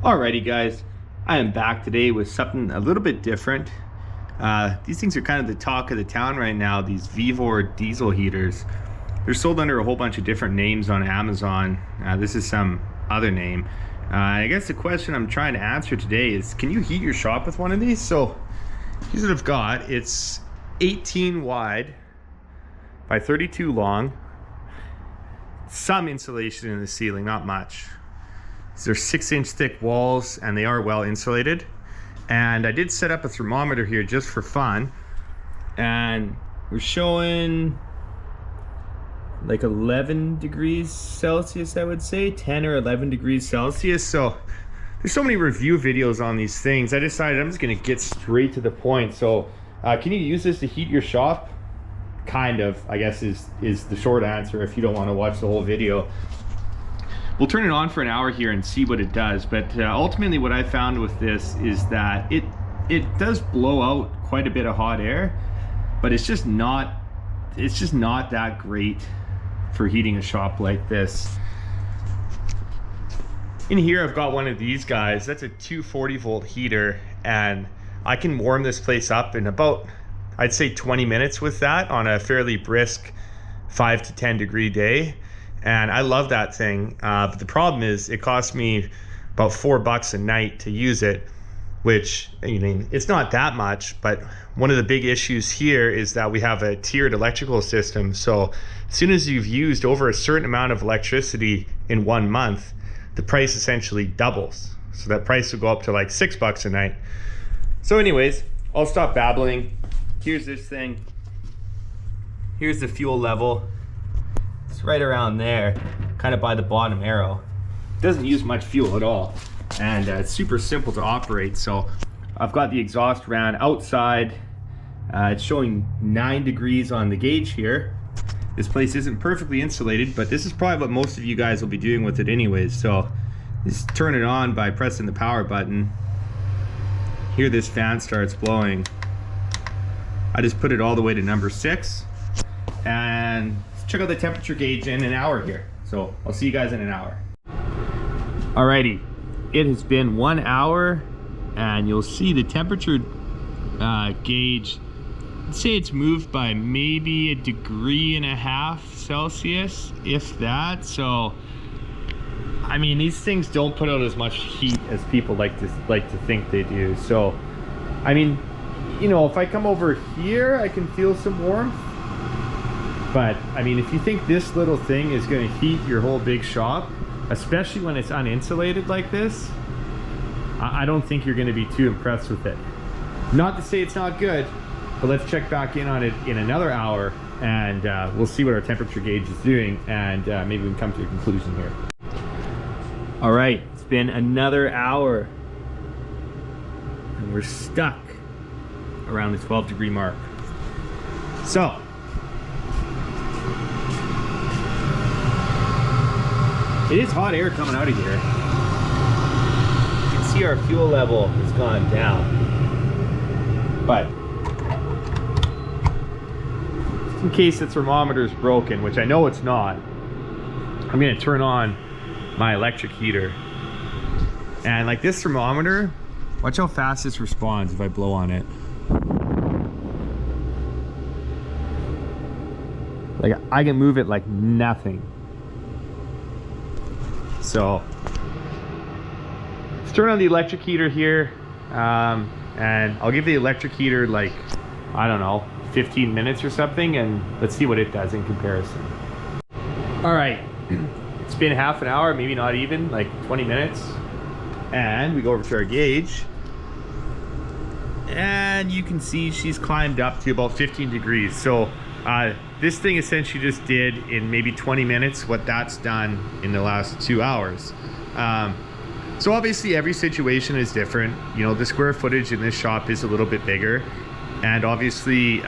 Alrighty guys, I am back today with something a little bit different. These things are kind of the talk of the town right now, these Vevor diesel heaters. They're sold under a whole bunch of different names on Amazon. This is some other name. I guess the question I'm trying to answer today is, can you heat your shop with one of these? So here's what I've got. It's 18 wide by 32 long. Some insulation in the ceiling, not much. They're 6-inch thick walls and they are well insulated. And I did set up a thermometer here just for fun, and we're showing like 11 degrees Celsius, I would say 10 or 11 degrees Celsius. So there's so many review videos on these things, I decided I'm just gonna get straight to the point. So can you use this to heat your shop? Kind of, I guess is the short answer if you don't want to watch the whole video. We'll turn it on for an hour here and see what it does, but ultimately what I found with this is that it does blow out quite a bit of hot air, but it's just not that great for heating a shop like this. In here I've got one of these guys. That's a 240 volt heater, and I can warm this place up in about, I'd say 20 minutes with that on a fairly brisk 5 to 10 degree day. And I love that thing, but the problem is it costs me about $4 a night to use it, which, I mean, it's not that much, but one of the big issues here is that we have a tiered electrical system. So as soon as you've used over a certain amount of electricity in 1 month, the price essentially doubles. So that price will go up to like $6 a night. So anyways, I'll stop babbling. Here's this thing. Here's the fuel level. It's right around there, kind of by the bottom arrow. Doesn't use much fuel at all, and it's super simple to operate. So I've got the exhaust ran outside. It's showing 9 degrees on the gauge here. This place isn't perfectly insulated, but this is probably what most of you guys will be doing with it anyways. So just turn it on by pressing the power button. Here this fan starts blowing. I just put it all the way to number 6, and check out the temperature gauge in an hour here. So I'll see you guys in an hour. Alrighty, it has been 1 hour, and you'll see the temperature gauge, let's say it's moved by maybe 1.5 degrees Celsius, if that. So I mean, these things don't put out as much heat as people like to think they do. So I mean, you know, if I come over here I can feel some warmth. But I mean, if you think this little thing is going to heat your whole big shop, especially when it's uninsulated like this, I don't think you're going to be too impressed with it. Not to say it's not good, but let's check back in on it in another hour, and we'll see what our temperature gauge is doing, and maybe we can come to a conclusion here. All right, it's been another hour, and we're stuck around the 12 degree mark. So it is hot air coming out of here. You can see our fuel level has gone down. But just in case the thermometer is broken, which I know it's not, I'm gonna turn on my electric heater. And like this thermometer, watch how fast this responds if I blow on it. Like I can move it like nothing. So let's turn on the electric heater here, and I'll give the electric heater like, I don't know, 15 minutes or something, and let's see what it does in comparison. All right, it's been half an hour, maybe not even, like 20 minutes, and we go over to our gauge, and you can see she's climbed up to about 15 degrees. So this thing essentially just did in maybe 20 minutes what that's done in the last 2 hours. So obviously every situation is different. You know, the square footage in this shop is a little bit bigger, and obviously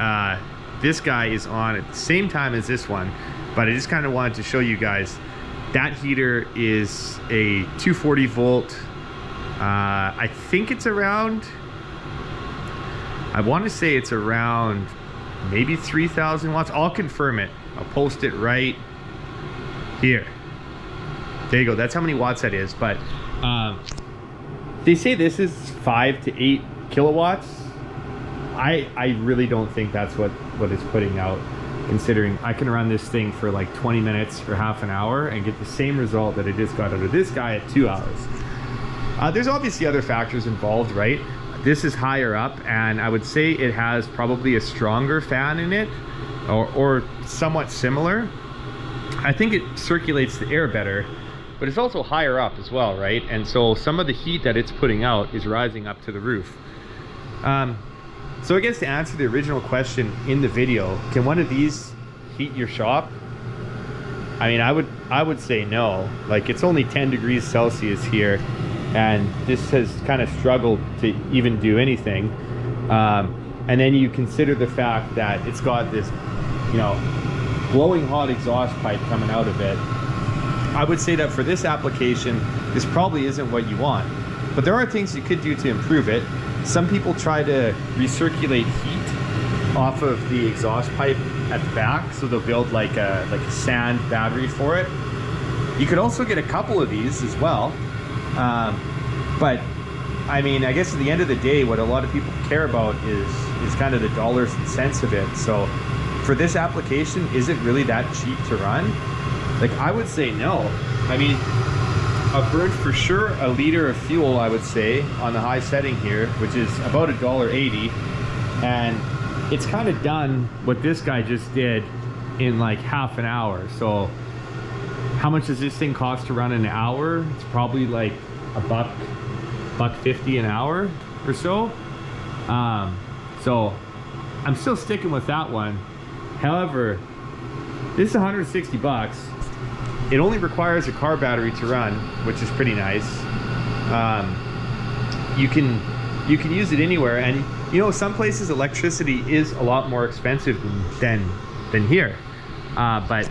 this guy is on at the same time as this one, but I just kind of wanted to show you guys that heater is a 240 volt. I think it's around, I want to say it's around maybe 3,000 watts. I'll confirm it. I'll post it right here. There you go. That's how many watts that is. But They say this is 5 to 8 kilowatts. I really don't think that's what it's putting out, considering I can run this thing for like 20 minutes or half an hour and get the same result that I just got out of this guy at 2 hours. There's obviously other factors involved, right? This is higher up, and I would say it has probably a stronger fan in it, or somewhat similar. I think it circulates the air better, but it's also higher up as well, right? And so some of the heat that it's putting out is rising up to the roof. So I guess to answer the original question in the video, can one of these heat your shop? I mean, I would say no. Like, it's only 10 degrees Celsius here, and this has kind of struggled to even do anything. And then you consider the fact that it's got this, you know, blowing hot exhaust pipe coming out of it. I would say that for this application, this probably isn't what you want. But there are things you could do to improve it. Some people try to recirculate heat off of the exhaust pipe at the back, so they'll build like a sand battery for it. You could also get a couple of these as well. But I mean, I guess at the end of the day, what a lot of people care about is kind of the dollars and cents of it. So for this application, is it really that cheap to run? Like, I would say no. I mean, I've burned for sure a liter of fuel, I would say, on the high setting here, which is about $1.80. And it's kind of done what this guy just did in like half an hour. So how much does this thing cost to run an hour? It's probably like $1.50 an hour or so. So I'm still sticking with that one. However, this is 160 bucks. It only requires a car battery to run, which is pretty nice. You can use it anywhere, and you know, some places electricity is a lot more expensive than here. But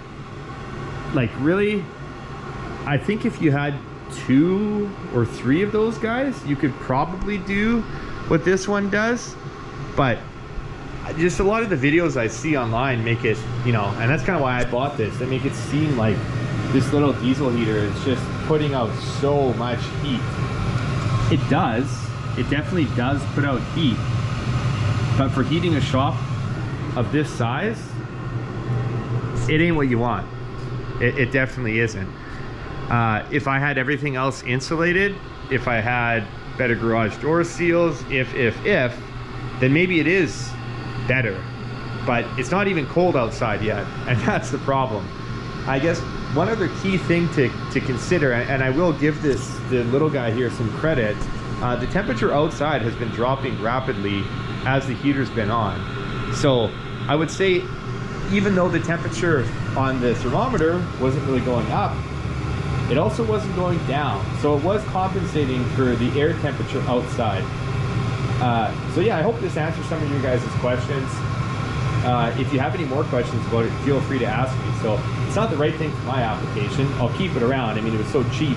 like, really, I think if you had 2 or 3 of those guys, you could probably do what this one does. But just a lot of the videos I see online make it, you know, and that's kind of why I bought this. They make it seem like this little diesel heater is just putting out so much heat. It does. It definitely does put out heat. But for heating a shop of this size, it ain't what you want. It definitely isn't. If I had everything else insulated, if I had better garage door seals, if, then maybe it is better. But it's not even cold outside yet, and that's the problem. I guess one other key thing to consider, and I will give the little guy here some credit, the temperature outside has been dropping rapidly as the heater's been on. So I would say, even though the temperature on the thermometer wasn't really going up, it also wasn't going down. So it was compensating for the air temperature outside. So yeah, I hope this answers some of your guys' questions. If you have any more questions about it, feel free to ask me. So it's not the right thing for my application. I'll keep it around. I mean, it was so cheap,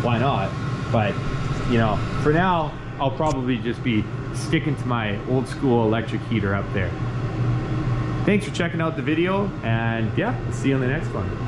why not? But, you know, for now, I'll probably just be sticking to my old school electric heater up there. Thanks for checking out the video, and yeah, see you in the next one.